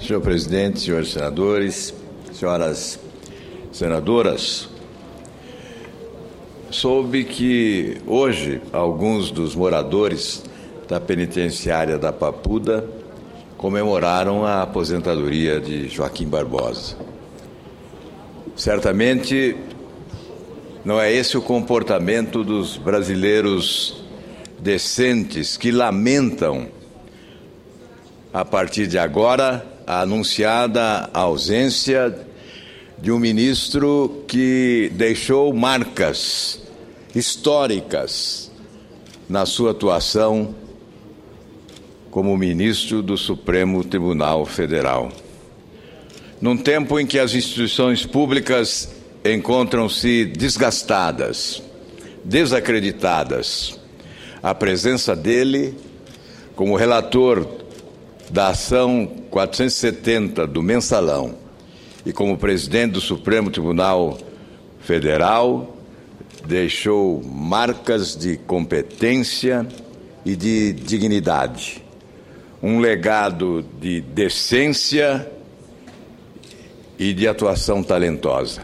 Senhor presidente, senhores senadores, senhoras senadoras, soube que hoje alguns dos moradores da penitenciária da Papuda comemoraram a aposentadoria de Joaquim Barbosa. Certamente não é esse o comportamento dos brasileiros decentes que lamentam, a partir de agora, a anunciada ausência de um ministro que deixou marcas históricas na sua atuação como ministro do Supremo Tribunal Federal. Num tempo em que as instituições públicas encontram-se desgastadas, desacreditadas, a presença dele como relator da ação 470 do Mensalão e como presidente do Supremo Tribunal Federal deixou marcas de competência e de dignidade, um legado de decência e de atuação talentosa.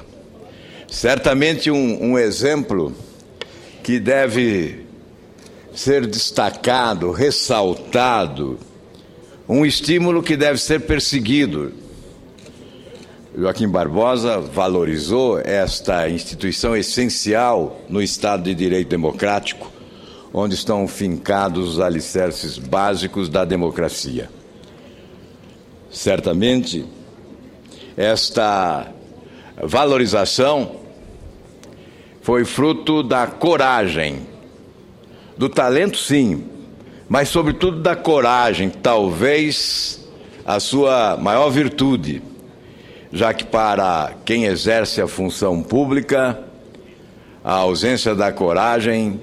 Certamente um exemplo que deve ser destacado, ressaltado, um estímulo que deve ser perseguido. Joaquim Barbosa valorizou esta instituição essencial no Estado de Direito Democrático, onde estão fincados os alicerces básicos da democracia. Certamente, esta valorização foi fruto da coragem, do talento, sim, mas, sobretudo, da coragem, talvez a sua maior virtude, já que para quem exerce a função pública, a ausência da coragem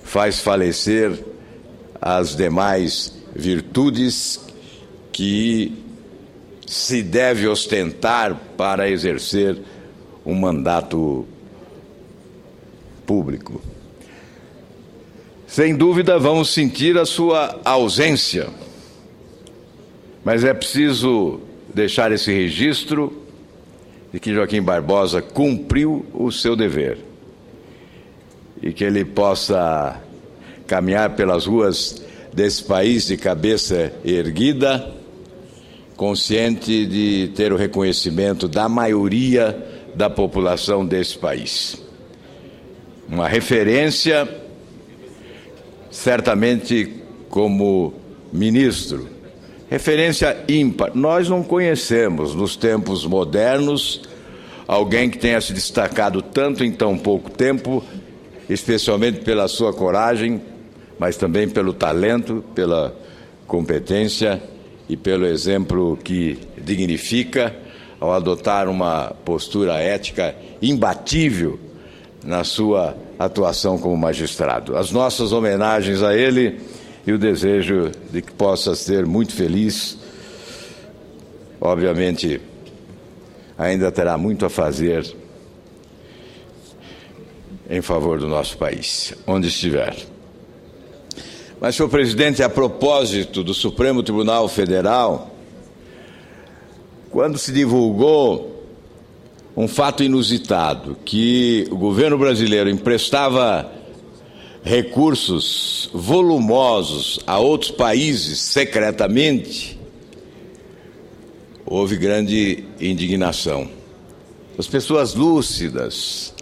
faz falecer as demais virtudes que se deve ostentar para exercer um mandato público. Sem dúvida, vamos sentir a sua ausência, mas é preciso deixar esse registro de que Joaquim Barbosa cumpriu o seu dever e que ele possa caminhar pelas ruas desse país de cabeça erguida, consciente de ter o reconhecimento da maioria da população desse país. Uma referência, certamente como ministro, referência ímpar. Nós não conhecemos, nos tempos modernos, alguém que tenha se destacado tanto em tão pouco tempo, especialmente pela sua coragem, mas também pelo talento, pela competência e pelo exemplo que dignifica ao adotar uma postura ética imbatível na sua atuação como magistrado. As nossas homenagens a ele e o desejo de que possa ser muito feliz. Obviamente, ainda terá muito a fazer em favor do nosso país, onde estiver. Mas, senhor presidente, a propósito do Supremo Tribunal Federal, quando se divulgou um fato inusitado, que o governo brasileiro emprestava recursos volumosos a outros países secretamente, houve grande indignação. As pessoas lúcidas,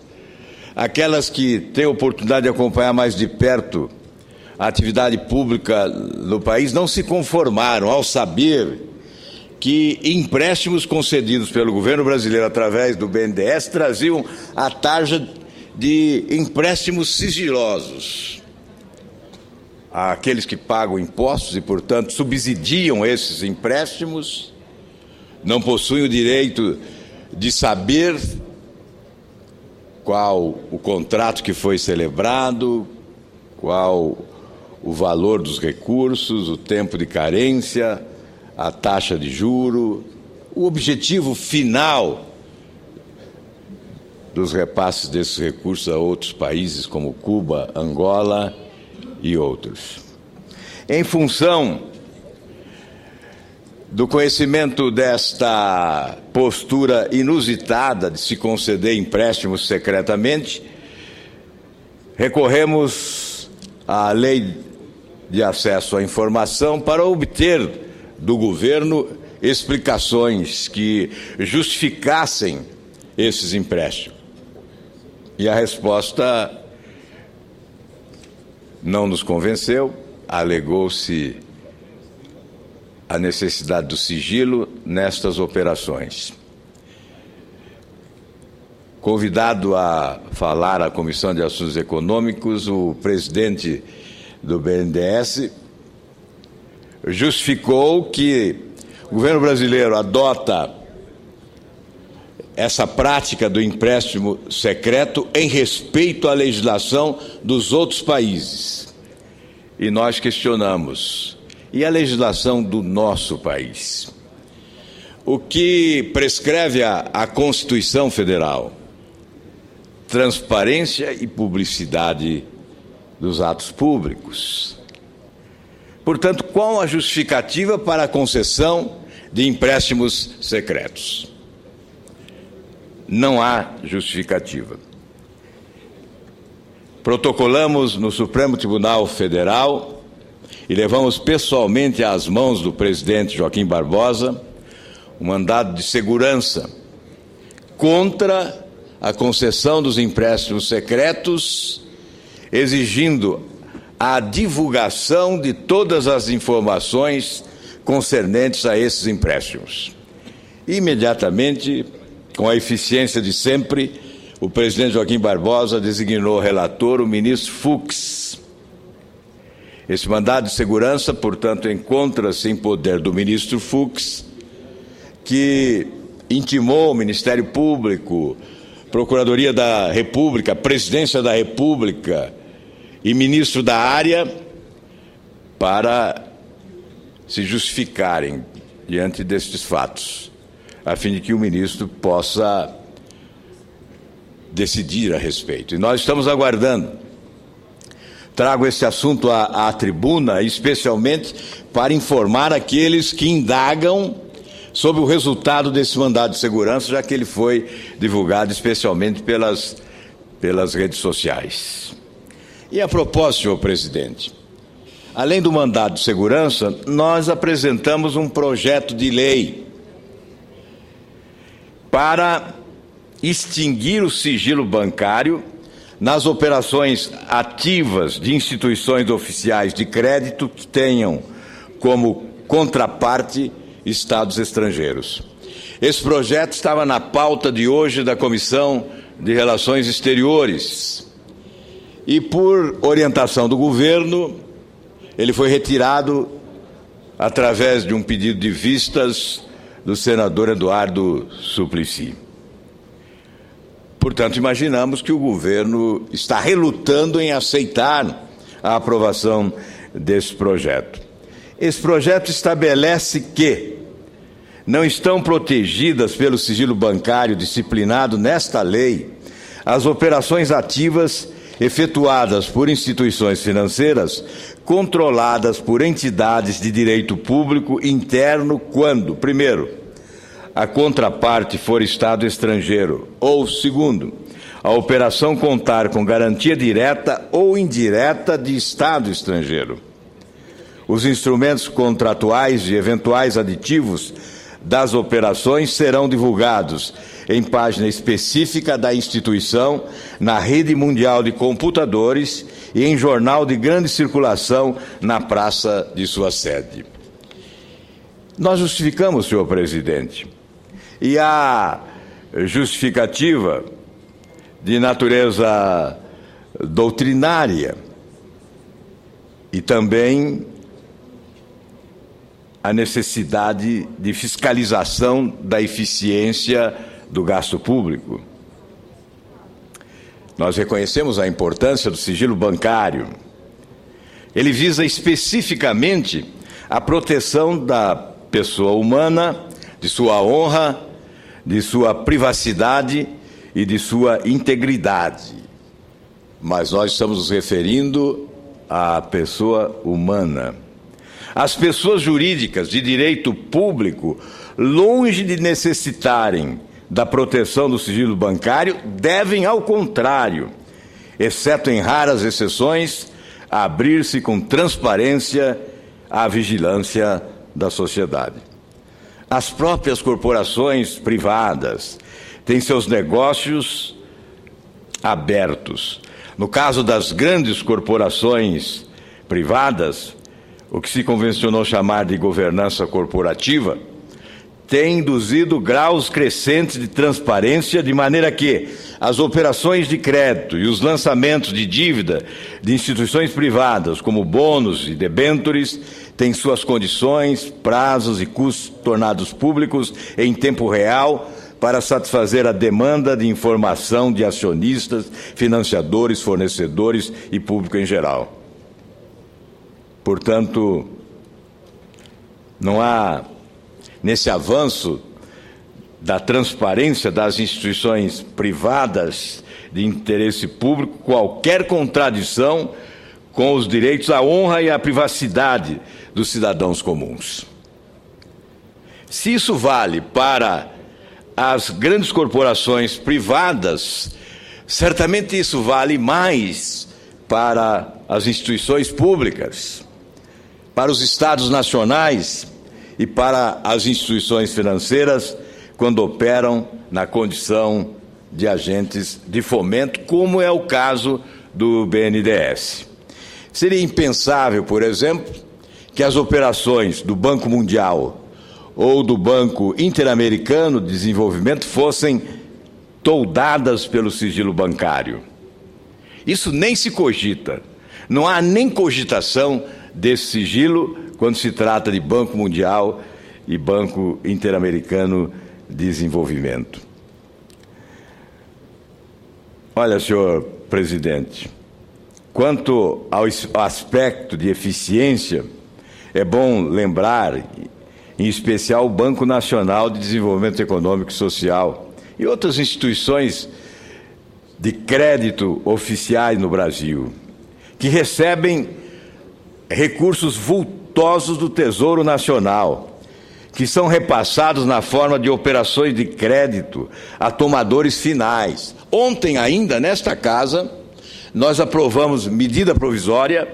aquelas que têm a oportunidade de acompanhar mais de perto a atividade pública no país, não se conformaram ao saber que empréstimos concedidos pelo governo brasileiro através do BNDES traziam a tarja de empréstimos sigilosos. Aqueles que pagam impostos e, portanto, subsidiam esses empréstimos não possuem o direito de saber qual o contrato que foi celebrado, qual o valor dos recursos, o tempo de carência, a taxa de juro, o objetivo final dos repasses desses recursos a outros países como Cuba, Angola e outros. Em função Do conhecimento desta postura inusitada de se conceder empréstimos secretamente, recorremos à Lei de Acesso à Informação para obter do governo explicações que justificassem esses empréstimos. E a resposta não nos convenceu, alegou-se a necessidade do sigilo nestas operações. Convidado a falar à Comissão de Assuntos Econômicos, o presidente do BNDES justificou que o governo brasileiro adota essa prática do empréstimo secreto em respeito à legislação dos outros países. E nós questionamos: e a legislação do nosso país? O que prescreve a Constituição Federal? Transparência e publicidade dos atos públicos. Portanto, qual a justificativa para a concessão de empréstimos secretos? Não há justificativa. Protocolamos no Supremo Tribunal Federal e levamos pessoalmente às mãos do presidente Joaquim Barbosa um mandado de segurança contra a concessão dos empréstimos secretos, exigindo a divulgação de todas as informações concernentes a esses empréstimos. Imediatamente, com a eficiência de sempre, o presidente Joaquim Barbosa designou relator o ministro Fux. Esse mandado de segurança, portanto, encontra-se em poder do ministro Fux, que intimou o Ministério Público, Procuradoria da República, Presidência da República e ministro da área para se justificarem diante destes fatos, a fim de que o ministro possa decidir a respeito. E nós estamos aguardando. Trago esse assunto à tribuna, especialmente para informar aqueles que indagam sobre o resultado desse mandado de segurança, já que ele foi divulgado especialmente pelas redes sociais. E a propósito, senhor presidente, além do mandado de segurança, nós apresentamos um projeto de lei para extinguir o sigilo bancário nas operações ativas de instituições oficiais de crédito que tenham como contraparte estados estrangeiros. Esse projeto estava na pauta de hoje da Comissão de Relações Exteriores e, por orientação do governo, ele foi retirado através de um pedido de vistas do senador Eduardo Suplicy. Portanto, imaginamos que o governo está relutando em aceitar a aprovação desse projeto. Esse projeto estabelece que não estão protegidas pelo sigilo bancário disciplinado nesta lei as operações ativas efetuadas por instituições financeiras controladas por entidades de direito público interno quando, primeiro, a contraparte for Estado estrangeiro, ou, segundo, a operação contar com garantia direta ou indireta de Estado estrangeiro. Os instrumentos contratuais e eventuais aditivos das operações serão divulgados em página específica da instituição, na rede mundial de computadores e em jornal de grande circulação na praça de sua sede. Nós justificamos, senhor presidente, e a justificativa de natureza doutrinária e também a necessidade de fiscalização da eficiência do gasto público. Nós reconhecemos a importância do sigilo bancário. Ele visa especificamente a proteção da pessoa humana, de sua honra, de sua privacidade e de sua integridade. Mas nós estamos nos referindo à pessoa humana. As pessoas jurídicas de direito público, longe de necessitarem da proteção do sigilo bancário, devem, ao contrário, exceto em raras exceções, abrir-se com transparência à vigilância da sociedade. As próprias corporações privadas têm seus negócios abertos. No caso das grandes corporações privadas, o que se convencionou chamar de governança corporativa, tem induzido graus crescentes de transparência, de maneira que as operações de crédito e os lançamentos de dívida de instituições privadas, como bônus e debêntures, têm suas condições, prazos e custos tornados públicos em tempo real para satisfazer a demanda de informação de acionistas, financiadores, fornecedores e público em geral. Portanto, não há, nesse avanço da transparência das instituições privadas de interesse público, qualquer contradição com os direitos à honra e à privacidade dos cidadãos comuns. Se isso vale para as grandes corporações privadas, certamente isso vale mais para as instituições públicas, para os estados nacionais e para as instituições financeiras, quando operam na condição de agentes de fomento, como é o caso do BNDES. Seria impensável, por exemplo, que as operações do Banco Mundial ou do Banco Interamericano de Desenvolvimento fossem toldadas pelo sigilo bancário. Isso nem se cogita. Não há nem cogitação desse sigilo quando se trata de Banco Mundial e Banco Interamericano de Desenvolvimento. Olha, senhor presidente, quanto ao aspecto de eficiência, é bom lembrar, em especial, o Banco Nacional de Desenvolvimento Econômico e Social e outras instituições de crédito oficiais no Brasil, que recebem recursos vultosos do Tesouro Nacional, que são repassados na forma de operações de crédito a tomadores finais. Ontem ainda, nesta casa, nós aprovamos medida provisória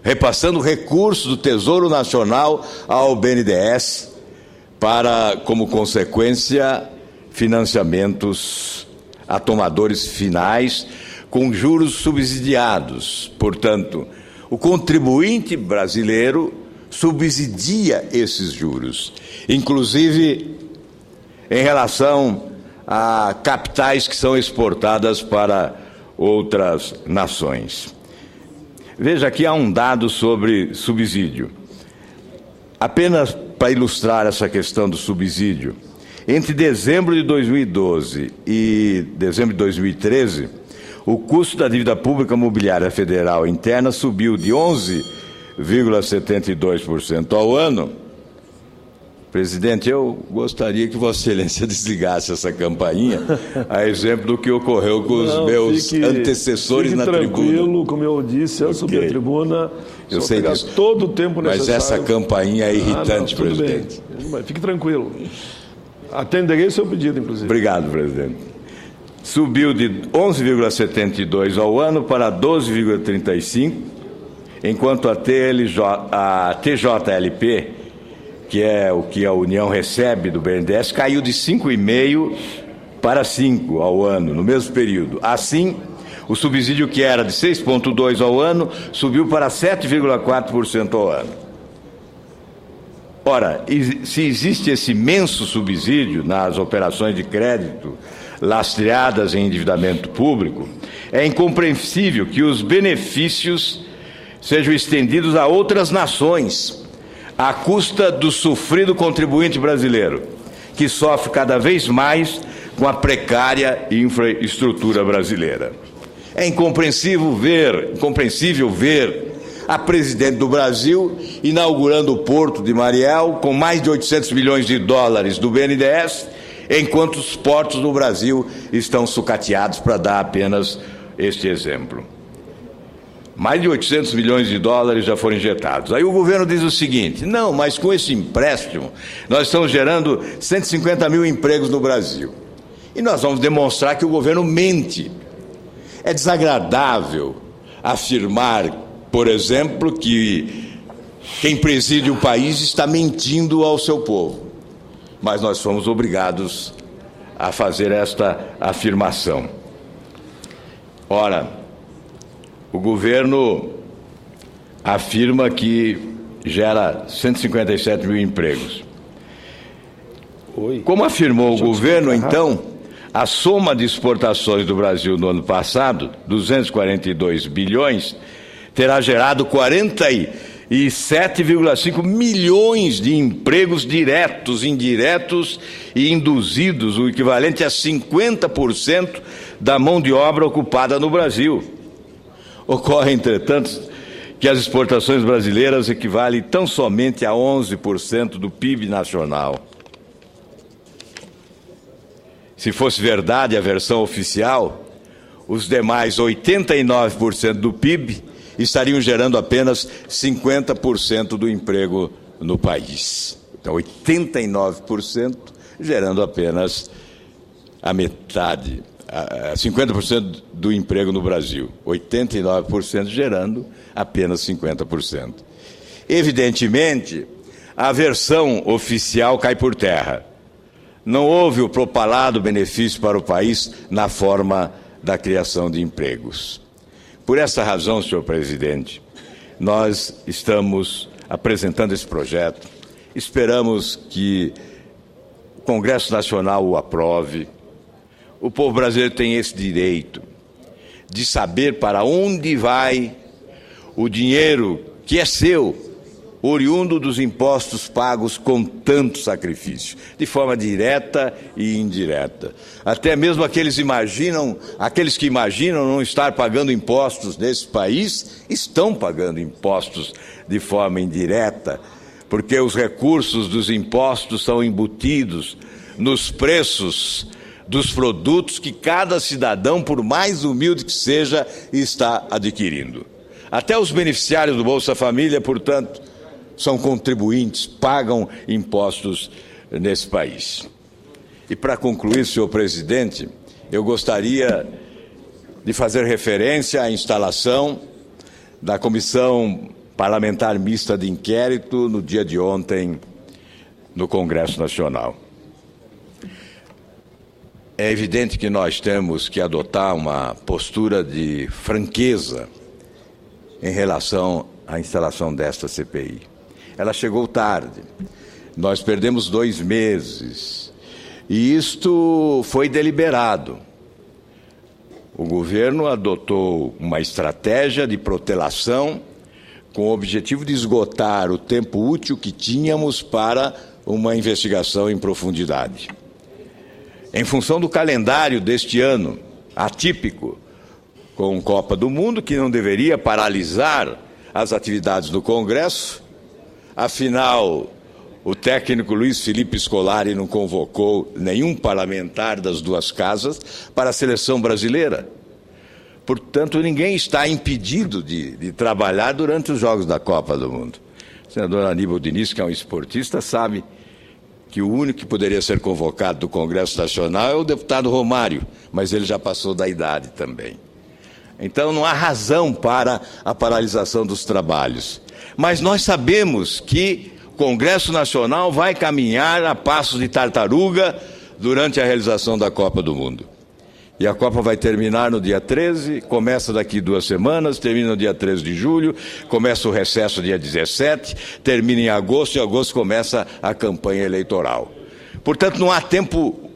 repassando recursos do Tesouro Nacional ao BNDES para, como consequência, financiamentos a tomadores finais com juros subsidiados. Portanto, o contribuinte brasileiro subsidia esses juros, inclusive em relação a capitais que são exportadas para outras nações. Veja, aqui há um dado sobre subsídio. Apenas para ilustrar essa questão do subsídio, entre dezembro de 2012 e dezembro de 2013, o custo da dívida pública mobiliária federal interna subiu de 11,72% ao ano. Presidente, eu gostaria que Vossa Excelência desligasse essa campainha, a exemplo do que ocorreu com os meus antecessores na tribuna. Tranquilo, como eu disse, eu subi a tribuna, eu sei disso. Todo o tempo necessário. Mas essa campainha é irritante, presidente. Bem. Fique tranquilo. Atenderei o seu pedido, inclusive. Obrigado, presidente. Subiu de 11,72 ao ano para 12,35, enquanto a TJLP, que é o que a União recebe do BNDES, caiu de 5,5 para 5 ao ano, no mesmo período. Assim, o subsídio que era de 6,2 ao ano subiu para 7,4% ao ano. Ora, se existe esse imenso subsídio nas operações de crédito lastreadas em endividamento público, é incompreensível que os benefícios sejam estendidos a outras nações, à custa do sofrido contribuinte brasileiro, que sofre cada vez mais com a precária infraestrutura brasileira. É incompreensível ver a presidente do Brasil inaugurando o Porto de Mariel com mais de 800 milhões de dólares do BNDES, enquanto os portos do Brasil estão sucateados, para dar apenas este exemplo. Mais de 800 milhões de dólares já foram injetados. Aí o governo diz o seguinte: não, mas com esse empréstimo nós estamos gerando 150 mil empregos no Brasil. E nós vamos demonstrar que o governo mente. É desagradável afirmar, por exemplo, que quem preside o país está mentindo ao seu povo. Mas nós fomos obrigados a fazer esta afirmação. Ora, o governo afirma que gera 157 mil empregos. Como afirmou o governo, então, a soma de exportações do Brasil no ano passado, 242 bilhões, terá gerado 47,5 milhões de empregos diretos, indiretos e induzidos, o equivalente a 50% da mão de obra ocupada no Brasil. Ocorre, entretanto, que as exportações brasileiras equivalem tão somente a 11% do PIB nacional. Se fosse verdade a versão oficial, os demais 89% do PIB estariam gerando apenas 50% do emprego no país. Então, 89% gerando apenas a metade, 50% do emprego no Brasil, 89% gerando apenas 50%. Evidentemente, a versão oficial cai por terra. Não houve o propalado benefício para o país na forma da criação de empregos. Por essa razão, senhor presidente, nós estamos apresentando esse projeto, esperamos que o Congresso Nacional o aprove. O povo brasileiro tem esse direito de saber para onde vai o dinheiro que é seu, oriundo dos impostos pagos com tanto sacrifício, de forma direta e indireta. Até mesmo aqueles que imaginam não estar pagando impostos nesse país, estão pagando impostos de forma indireta, porque os recursos dos impostos são embutidos nos preços dos produtos que cada cidadão, por mais humilde que seja, está adquirindo. Até os beneficiários do Bolsa Família, portanto, são contribuintes, pagam impostos nesse país. E para concluir, senhor presidente, eu gostaria de fazer referência à instalação da Comissão Parlamentar Mista de Inquérito no dia de ontem no Congresso Nacional. É evidente que nós temos que adotar uma postura de franqueza em relação à instalação desta CPI. Ela chegou tarde, nós perdemos 2 meses, e isto foi deliberado. O governo adotou uma estratégia de protelação com o objetivo de esgotar o tempo útil que tínhamos para uma investigação em profundidade. Em função do calendário deste ano, atípico, com Copa do Mundo, que não deveria paralisar as atividades do Congresso, afinal, o técnico Luiz Felipe Scolari não convocou nenhum parlamentar das duas casas para a seleção brasileira. Portanto, ninguém está impedido de trabalhar durante os Jogos da Copa do Mundo. O senador Aníbal Diniz, que é um esportista, sabe que o único que poderia ser convocado do Congresso Nacional é o deputado Romário, mas ele já passou da idade também. Então, não há razão para a paralisação dos trabalhos. Mas nós sabemos que o Congresso Nacional vai caminhar a passos de tartaruga durante a realização da Copa do Mundo. E a Copa vai terminar no dia 13, começa daqui 2 semanas, termina no dia 13 de julho, começa o recesso dia 17, termina em agosto, e em agosto começa a campanha eleitoral. Portanto, não há tempo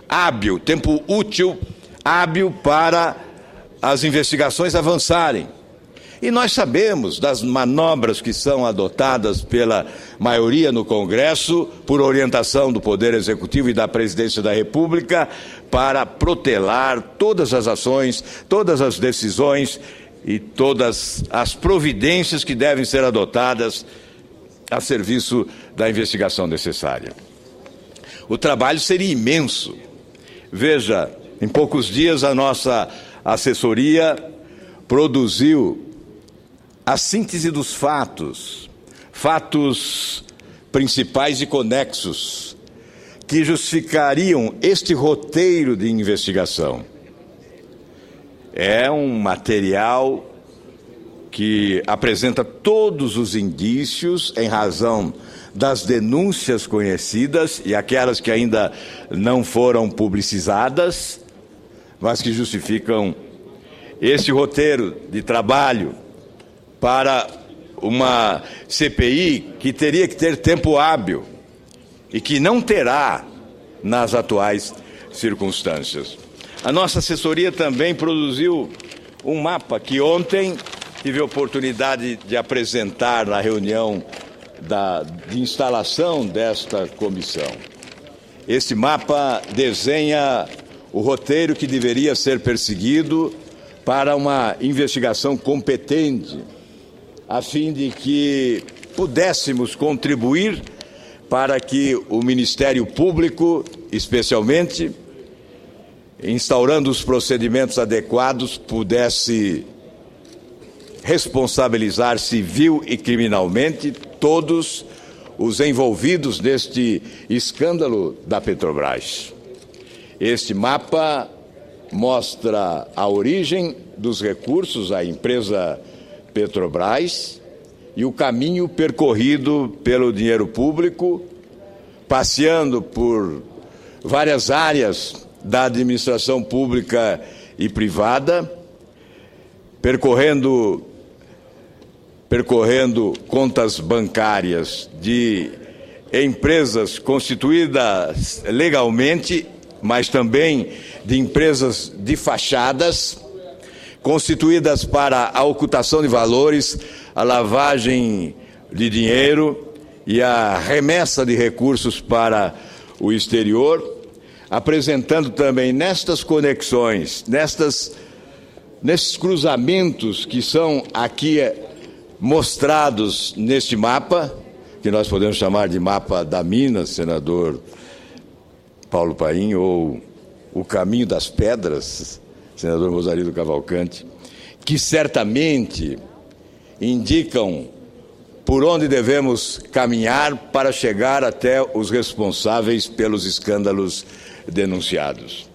hábil, tempo útil, hábil para as investigações avançarem. E nós sabemos das manobras que são adotadas pela maioria no Congresso, por orientação do Poder Executivo e da Presidência da República, para protelar todas as ações, todas as decisões e todas as providências que devem ser adotadas a serviço da investigação necessária. O trabalho seria imenso. Veja, em poucos dias a nossa assessoria produziu a síntese dos fatos principais e conexos que justificariam este roteiro de investigação. É um material que apresenta todos os indícios em razão das denúncias conhecidas e aquelas que ainda não foram publicizadas, mas que justificam esse roteiro de trabalho para uma CPI que teria que ter tempo hábil e que não terá nas atuais circunstâncias. A nossa assessoria também produziu um mapa que ontem tive a oportunidade de apresentar na reunião de instalação desta comissão. Esse mapa desenha o roteiro que deveria ser perseguido para uma investigação competente, a fim de que pudéssemos contribuir para que o Ministério Público, especialmente, instaurando os procedimentos adequados, pudesse responsabilizar civil e criminalmente todos os envolvidos neste escândalo da Petrobras. Este mapa mostra a origem dos recursos à empresa Petrobras e o caminho percorrido pelo dinheiro público, passeando por várias áreas da administração pública e privada, percorrendo contas bancárias de empresas constituídas legalmente, mas também de empresas de fachadas, constituídas para a ocultação de valores, a lavagem de dinheiro e a remessa de recursos para o exterior, apresentando também nestas conexões, nesses cruzamentos que são aqui mostrados neste mapa, que nós podemos chamar de mapa da mina, senador Paulo Paim, ou o caminho das pedras, senador Rosarido Cavalcante, que certamente indicam por onde devemos caminhar para chegar até os responsáveis pelos escândalos denunciados.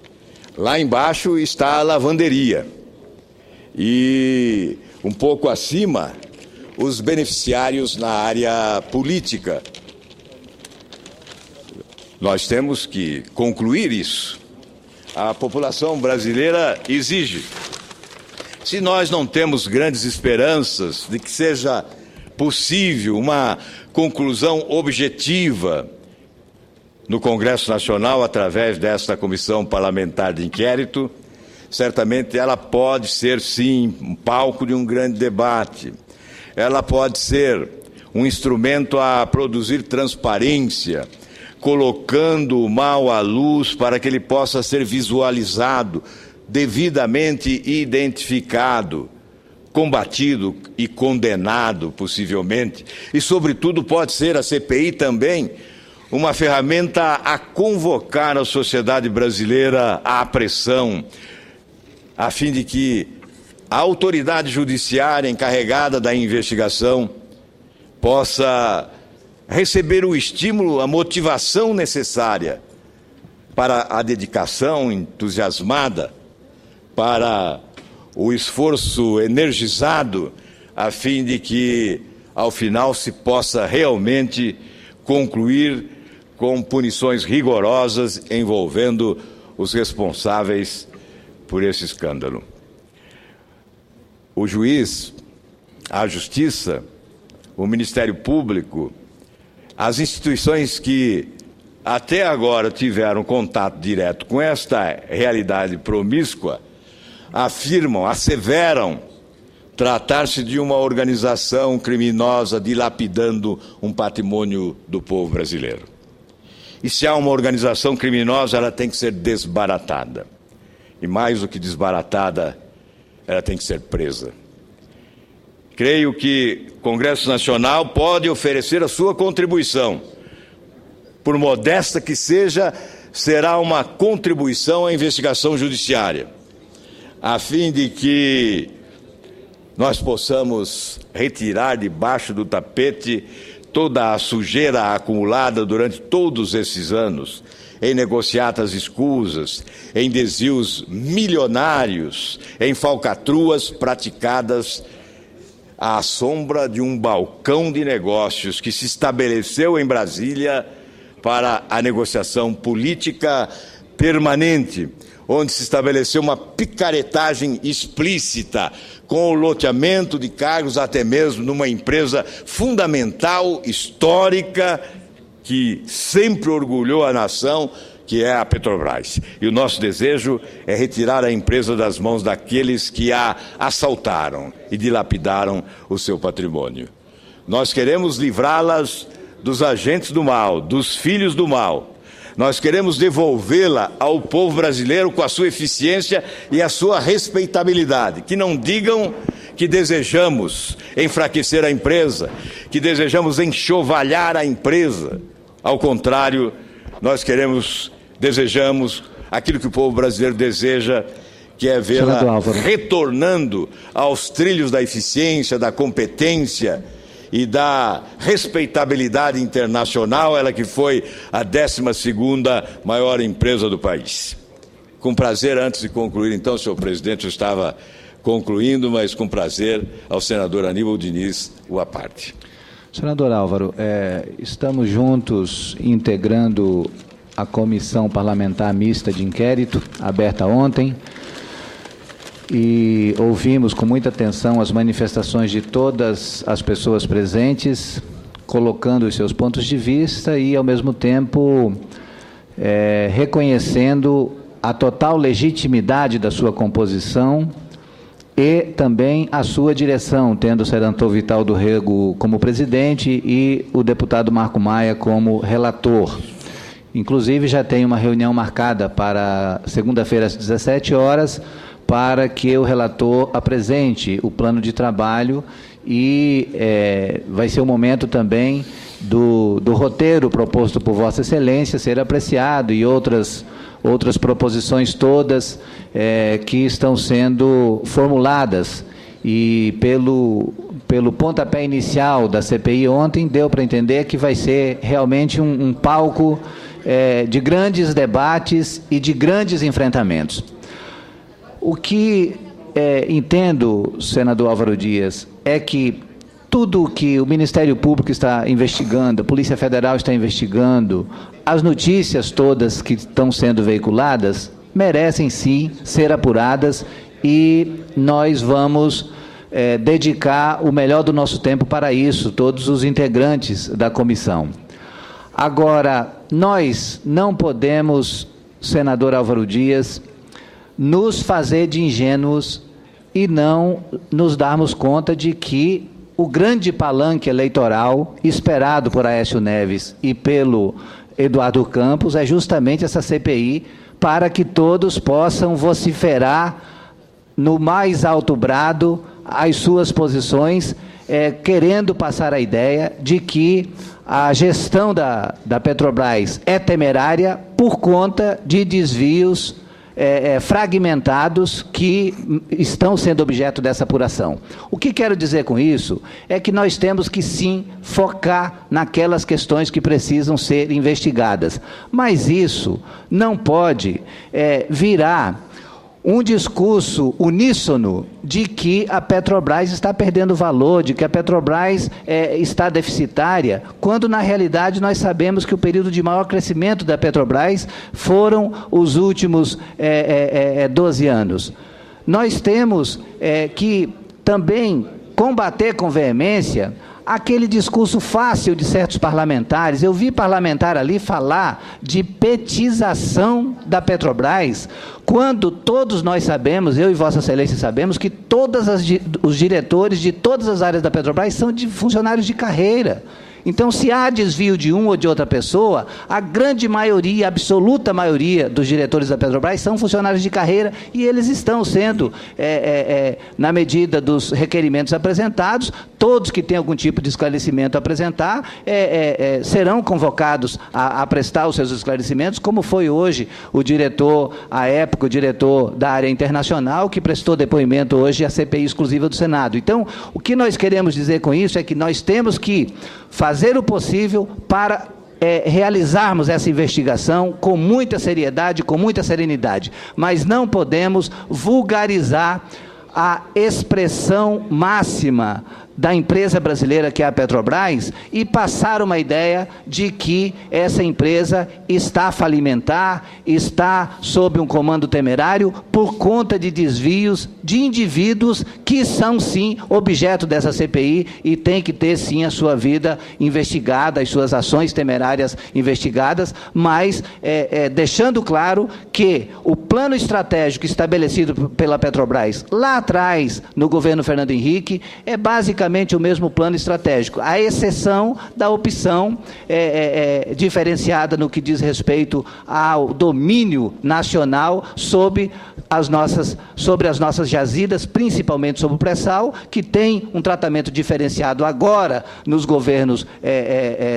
Lá embaixo está a lavanderia e, um pouco acima, os beneficiários na área política. Nós temos que concluir isso. A população brasileira exige. Se nós não temos grandes esperanças de que seja possível uma conclusão objetiva no Congresso Nacional através desta comissão parlamentar de inquérito, certamente ela pode ser, sim, um palco de um grande debate. Ela pode ser um instrumento a produzir transparência, colocando o mal à luz para que ele possa ser visualizado, devidamente identificado, combatido e condenado, possivelmente. E, sobretudo, pode ser a CPI também uma ferramenta a convocar a sociedade brasileira à pressão, a fim de que a autoridade judiciária encarregada da investigação possa receber o estímulo, a motivação necessária para a dedicação entusiasmada, para o esforço energizado, a fim de que, ao final, se possa realmente concluir com punições rigorosas envolvendo os responsáveis por esse escândalo. O juiz, a Justiça, o Ministério Público, as instituições que até agora tiveram contato direto com esta realidade promíscua, afirmam, asseveram tratar-se de uma organização criminosa dilapidando um patrimônio do povo brasileiro. E se há uma organização criminosa, ela tem que ser desbaratada. E mais do que desbaratada, ela tem que ser presa. Creio que o Congresso Nacional pode oferecer a sua contribuição. Por modesta que seja, será uma contribuição à investigação judiciária, a fim de que nós possamos retirar debaixo do tapete toda a sujeira acumulada durante todos esses anos, em negociatas escusas, em desvios milionários, em falcatruas praticadas à sombra de um balcão de negócios que se estabeleceu em Brasília para a negociação política permanente, onde se estabeleceu uma picaretagem explícita com o loteamento de cargos até mesmo numa empresa fundamental, histórica, que sempre orgulhou a nação, que é a Petrobras. E o nosso desejo é retirar a empresa das mãos daqueles que a assaltaram e dilapidaram o seu patrimônio. Nós queremos livrá-las dos agentes do mal, dos filhos do mal. Nós queremos devolvê-la ao povo brasileiro com a sua eficiência e a sua respeitabilidade. Que não digam que desejamos enfraquecer a empresa, que desejamos enxovalhar a empresa. Ao contrário, nós desejamos aquilo que o povo brasileiro deseja, que é vê-la retornando aos trilhos da eficiência, da competência e da respeitabilidade internacional, ela que foi a 12ª maior empresa do país. Com prazer, antes de concluir, então, senhor presidente, eu estava concluindo, mas com prazer, ao senador Aníbal Diniz, o à parte. Senador Álvaro, estamos juntos integrando a Comissão Parlamentar Mista de Inquérito, aberta ontem, e ouvimos com muita atenção as manifestações de todas as pessoas presentes, colocando os seus pontos de vista e, ao mesmo tempo, reconhecendo a total legitimidade da sua composição e também a sua direção, tendo o senador Vital do Rego como presidente e o deputado Marco Maia como relator. Inclusive, já tem uma reunião marcada para segunda-feira às 17 horas, para que o relator apresente o plano de trabalho e vai ser o momento também do roteiro proposto por Vossa Excelência ser apreciado e outras proposições todas que estão sendo formuladas. E pelo pontapé inicial da CPI ontem, deu para entender que vai ser realmente um palco de grandes debates e de grandes enfrentamentos. O que entendo, senador Álvaro Dias, é que tudo que o Ministério Público está investigando, a Polícia Federal está investigando, as notícias todas que estão sendo veiculadas, merecem sim ser apuradas e nós vamos dedicar o melhor do nosso tempo para isso, todos os integrantes da comissão. Agora, nós não podemos, senador Álvaro Dias, nos fazer de ingênuos e não nos darmos conta de que o grande palanque eleitoral esperado por Aécio Neves e pelo Eduardo Campos é justamente essa CPI, para que todos possam vociferar no mais alto brado as suas posições, querendo passar a ideia de que a gestão da Petrobras é temerária por conta de desvios fragmentados que estão sendo objeto dessa apuração. O que quero dizer com isso é que nós temos que, sim, focar naquelas questões que precisam ser investigadas. Mas isso não pode virar um discurso uníssono de que a Petrobras está perdendo valor, de que a Petrobras está deficitária, quando, na realidade, nós sabemos que o período de maior crescimento da Petrobras foram os últimos 12 anos. Nós temos que também combater com veemência aquele discurso fácil de certos parlamentares. Eu vi parlamentar ali falar de petização da Petrobras, quando todos nós sabemos, eu e Vossa Excelência sabemos, que todos os diretores de todas as áreas da Petrobras são de funcionários de carreira. Então, se há desvio de um ou de outra pessoa, a grande maioria, a absoluta maioria dos diretores da Petrobras são funcionários de carreira e eles estão sendo, na medida dos requerimentos apresentados, todos que têm algum tipo de esclarecimento a apresentar serão convocados a prestar os seus esclarecimentos, como foi hoje o diretor, à época, o diretor da área internacional, que prestou depoimento hoje à CPI exclusiva do Senado. Então, o que nós queremos dizer com isso é que nós temos que fazer o possível para realizarmos essa investigação com muita seriedade, com muita serenidade, mas não podemos vulgarizar a expressão máxima da empresa brasileira, que é a Petrobras, e passar uma ideia de que essa empresa está a falimentar, está sob um comando temerário por conta de desvios de indivíduos que são, sim, objeto dessa CPI e tem que ter, sim, a sua vida investigada, as suas ações temerárias investigadas, mas deixando claro que o plano estratégico estabelecido pela Petrobras lá atrás, no governo Fernando Henrique, é basicamente o mesmo plano estratégico, à exceção da opção diferenciada no que diz respeito ao domínio nacional sobre as nossas jazidas, principalmente sobre o pré-sal, que tem um tratamento diferenciado agora nos governos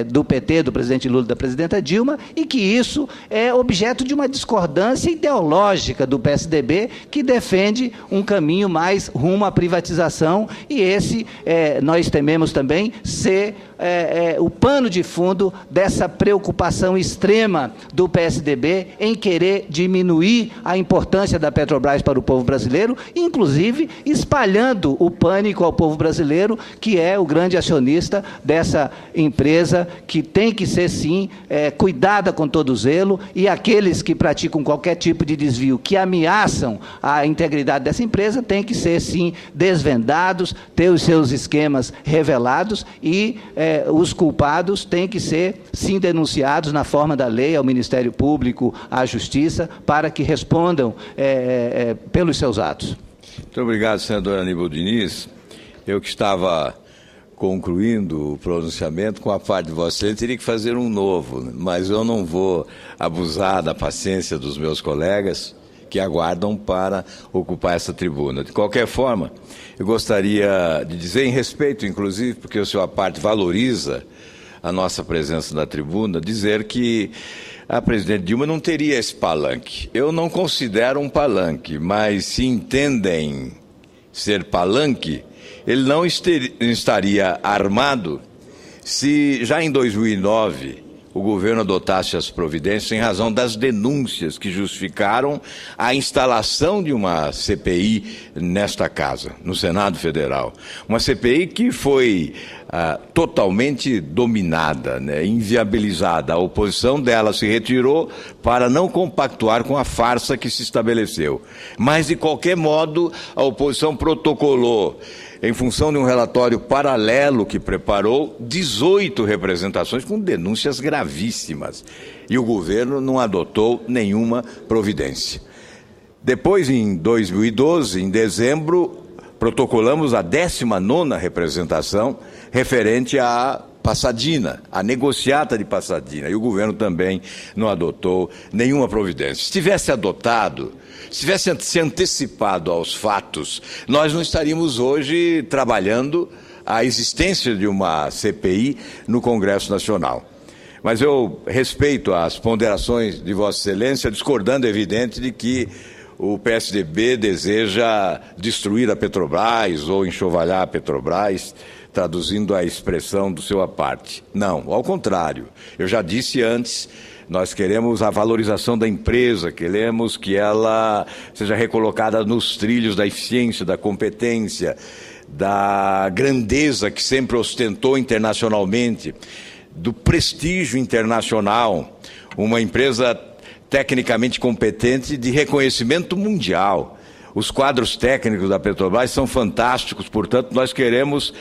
do PT, do presidente Lula e da presidenta Dilma, e que isso é objeto de uma discordância ideológica do PSDB, que defende um caminho mais rumo à privatização, e esse nós tememos também ser o pano de fundo dessa preocupação extrema do PSDB em querer diminuir a importância da Petrobras para o povo brasileiro, inclusive espalhando o pânico ao povo brasileiro, que é o grande acionista dessa empresa, que tem que ser, sim, cuidada com todo zelo, e aqueles que praticam qualquer tipo de desvio que ameaçam a integridade dessa empresa têm que ser, sim, desvendados, ter os seus esquemas revelados, e os culpados têm que ser, sim, denunciados na forma da lei ao Ministério Público, à Justiça, para que respondam pelos seus atos. Muito obrigado, senador Aníbal Diniz. Eu que estava concluindo o pronunciamento, com a parte de Vossa Excelência, teria que fazer um novo, mas eu não vou abusar da paciência dos meus colegas que aguardam para ocupar essa tribuna. De qualquer forma, eu gostaria de dizer, em respeito, inclusive, porque o senhor, a parte, valoriza a nossa presença na tribuna, dizer que a presidente Dilma não teria esse palanque. Eu não considero um palanque, mas se entendem ser palanque, ele não estaria armado se já em 2009 o governo adotasse as providências em razão das denúncias que justificaram a instalação de uma CPI nesta casa, no Senado Federal. Uma CPI que foi totalmente dominada, inviabilizada. A oposição dela se retirou para não compactuar com a farsa que se estabeleceu. Mas, de qualquer modo, a oposição protocolou, em função de um relatório paralelo que preparou, 18 representações com denúncias gravíssimas. E o governo não adotou nenhuma providência. Depois, em 2012, em dezembro, protocolamos a 19ª representação referente à Passadina, a negociata de Passadina, e o governo também não adotou nenhuma providência. Se tivesse adotado, se tivesse se antecipado aos fatos, nós não estaríamos hoje trabalhando a existência de uma CPI no Congresso Nacional. Mas eu respeito as ponderações de Vossa Excelência, discordando, é evidente, de que o PSDB deseja destruir a Petrobras ou enxovalhar a Petrobras, traduzindo a expressão do seu aparte. Não, ao contrário. Eu já disse antes, nós queremos a valorização da empresa, queremos que ela seja recolocada nos trilhos da eficiência, da competência, da grandeza que sempre ostentou internacionalmente, do prestígio internacional, uma empresa tecnicamente competente de reconhecimento mundial. Os quadros técnicos da Petrobras são fantásticos, portanto, nós queremos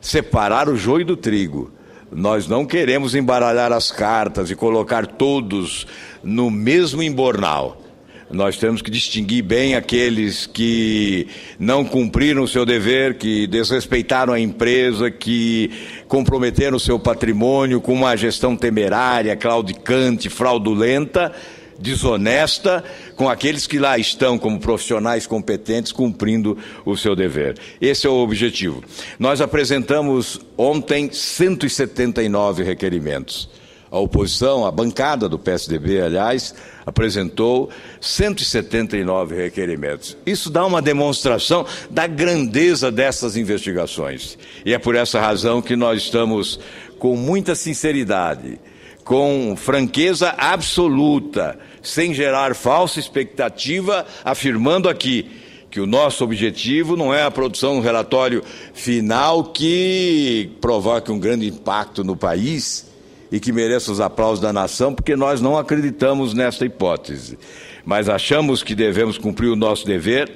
separar o joio do trigo. Nós não queremos embaralhar as cartas e colocar todos no mesmo embornal. Nós temos que distinguir bem aqueles que não cumpriram o seu dever, que desrespeitaram a empresa, que comprometeram o seu patrimônio com uma gestão temerária, claudicante, fraudulenta, desonesta com aqueles que lá estão como profissionais competentes cumprindo o seu dever. Esse é o objetivo. Nós apresentamos ontem 179 requerimentos. A oposição, a bancada do PSDB, aliás, apresentou 179 requerimentos. Isso dá uma demonstração da grandeza dessas investigações. E é por essa razão que nós estamos com muita sinceridade, com franqueza absoluta, sem gerar falsa expectativa, afirmando aqui que o nosso objetivo não é a produção de um relatório final que provoque um grande impacto no país e que mereça os aplausos da nação, porque nós não acreditamos nesta hipótese. Mas achamos que devemos cumprir o nosso dever,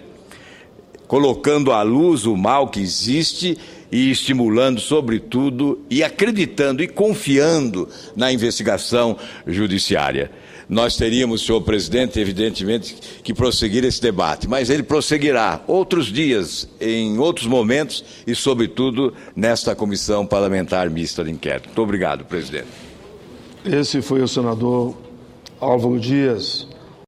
colocando à luz o mal que existe e estimulando, sobretudo, e acreditando e confiando na investigação judiciária. Nós teríamos, senhor presidente, evidentemente, que prosseguir esse debate, mas ele prosseguirá outros dias, em outros momentos e, sobretudo, nesta comissão parlamentar mista de inquérito. Muito obrigado, presidente. Esse foi o senador Álvaro Dias.